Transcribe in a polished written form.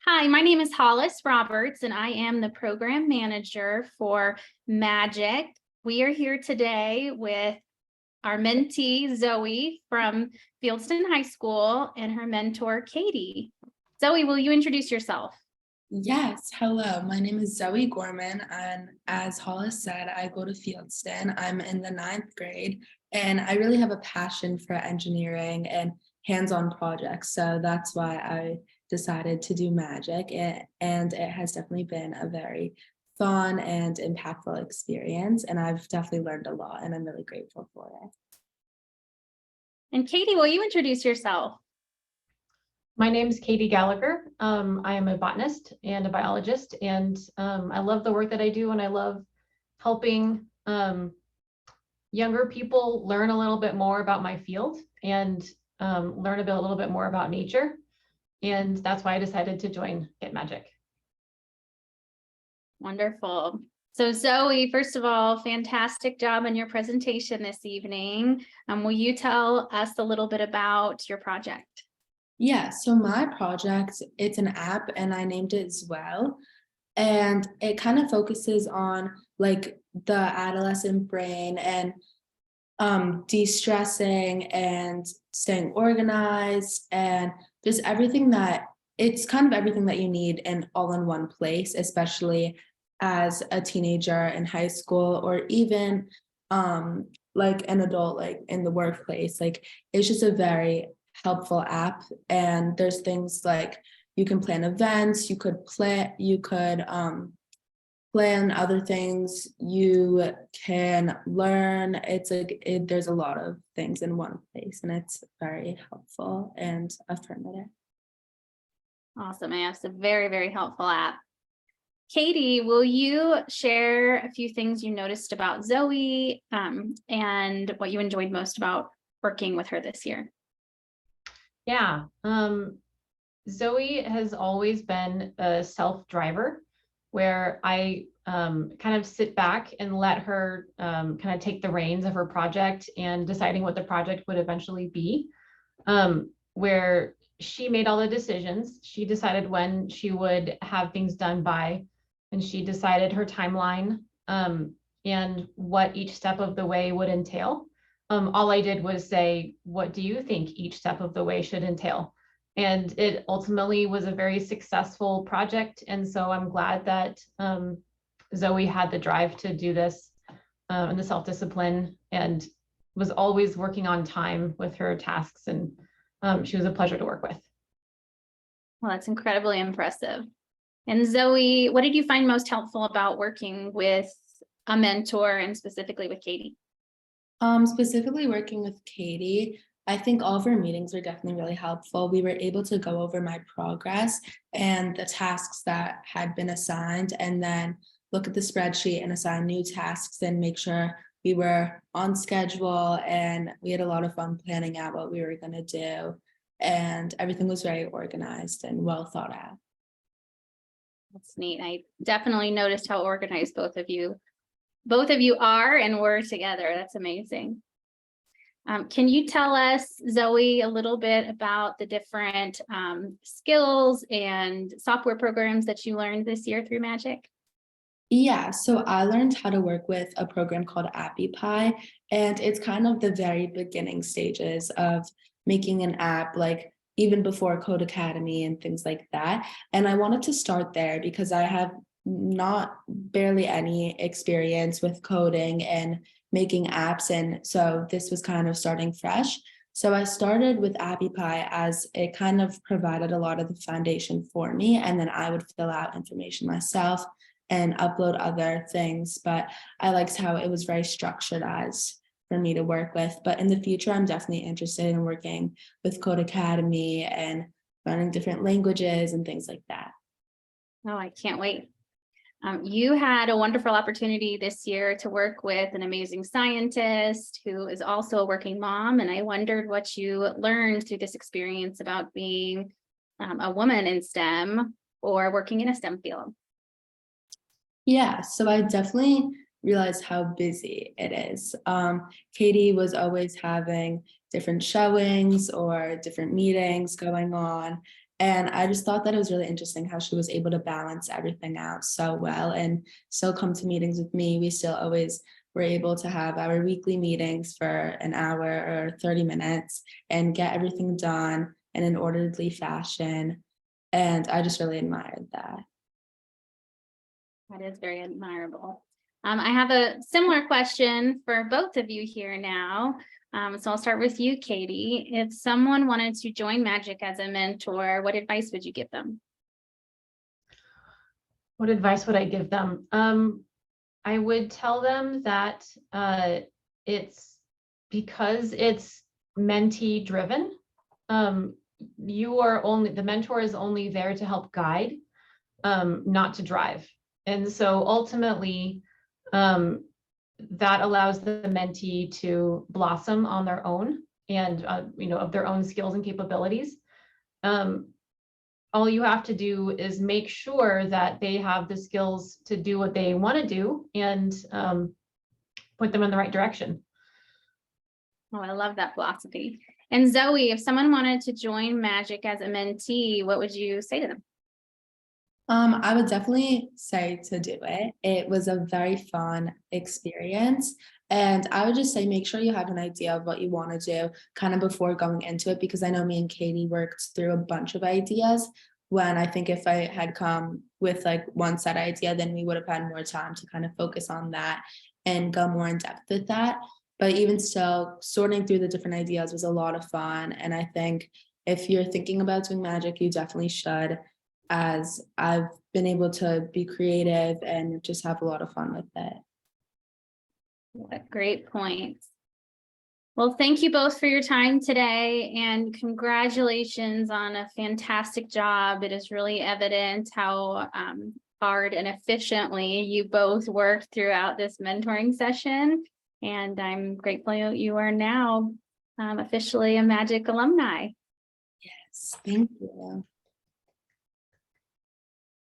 Hi, my name is Hollis Roberts, and I am the program manager for Magic. We are here today with our mentee, Zoe, from Fieldston High School, and her mentor, Katie. Zoe, will you introduce yourself? Yes, hello. My name is Zoe Gorman, and as Hollis said, I go to Fieldston. I'm in the ninth grade, and I really have a passion for engineering and hands-on projects. So that's why I decided to do magic, and it has definitely been a very fun and impactful experience, and I've definitely learned a lot, and I'm really grateful for it. And Katie, will you introduce yourself? My name is Katie Gallagher. I am a botanist and a biologist, and I love the work that I do, and I love helping younger people learn a little bit more about my field and learn a little bit more about nature. And that's why I decided to join Get Magic. Wonderful. So Zoe, first of all, fantastic job on your presentation this evening. Will you tell us a little bit about your project? Yeah, so my project, it's an app and I named it Zoe, and it kind of focuses on like the adolescent brain and de-stressing and staying organized and just everything that it's kind of everything that you need and all in one place, especially as a teenager in high school or even like an adult like in the workplace. Like it's just a very helpful app, and there's things like you can plan events, you could plan other things, you can learn. It's like there's a lot of things in one place, and it's very helpful and affirmative. Awesome. It's a very, very helpful app. Katie, will you share a few things you noticed about Zoe and what you enjoyed most about working with her this year? Yeah, Zoe has always been a self-driver where I kind of sit back and let her kind of take the reins of her project and deciding what the project would eventually be, where she made all the decisions. She decided when she would have things done by, and she decided her timeline and what each step of the way would entail. All I did was say, what do you think each step of the way should entail? And it ultimately was a very successful project. And so I'm glad that Zoe had the drive to do this and the self-discipline and was always working on time with her tasks. And she was a pleasure to work with. Well, that's incredibly impressive. And Zoe, what did you find most helpful about working with a mentor and specifically with Katie? Specifically working with Katie, I think all of our meetings were definitely really helpful. We were able to go over my progress and the tasks that had been assigned, and then look at the spreadsheet and assign new tasks and make sure we were on schedule, and we had a lot of fun planning out what we were going to do, and everything was very organized and well thought out. That's neat. I definitely noticed how organized both of you are and were together. That's amazing. Can you tell us, Zoe, a little bit about the different skills and software programs that you learned this year through Magic? Yeah, so I learned how to work with a program called AppyPie, and it's kind of the very beginning stages of making an app, like even before Code Academy and things like that. And I wanted to start there because I have not barely any experience with coding and making apps, and so this was kind of starting fresh. So I started with AppyPie as it kind of provided a lot of the foundation for me, and then I would fill out information myself and upload other things. But I liked how it was very structured for me to work with. But in the future, I'm definitely interested in working with Code Academy and learning different languages and things like that. Oh, I can't wait. You had a wonderful opportunity this year to work with an amazing scientist who is also a working mom. And I wondered what you learned through this experience about being a woman in STEM or working in a STEM field. Yeah, so I definitely realized how busy it is. Katie was always having different showings or different meetings going on, And I just thought that it was really interesting how she was able to balance everything out so well and still come to meetings with me. We still always were able to have our weekly meetings for an hour or 30 minutes and get everything done in an orderly fashion. And I just really admired that. That is very admirable. I have a similar question for both of you here now. So I'll start with you, Katie. If someone wanted to join Magic as a mentor, what advice would you give them? What advice would I give them? I would tell them that it's because it's mentee driven. You are only, the mentor is only there to help guide, not to drive. And so ultimately, that allows the mentee to blossom on their own and, of their own skills and capabilities. All you have to do is make sure that they have the skills to do what they want to do and put them in the right direction. Oh, I love that philosophy. And Zoe, if someone wanted to join Magic as a mentee, what would you say to them? I would definitely say to do it. It was a very fun experience. And I would just say make sure you have an idea of what you want to do kind of before going into it, because I know me and Katie worked through a bunch of ideas when I think if I had come with like one set idea, then we would have had more time to kind of focus on that and go more in depth with that. But even still, sorting through the different ideas was a lot of fun. And I think if you're thinking about doing Magic, you definitely should, as I've been able to be creative and just have a lot of fun with it. What great points. Well, thank you both for your time today and congratulations on a fantastic job. It is really evident how hard and efficiently you both worked throughout this mentoring session. And I'm grateful you are now officially a Magic alumni. Yes, thank you.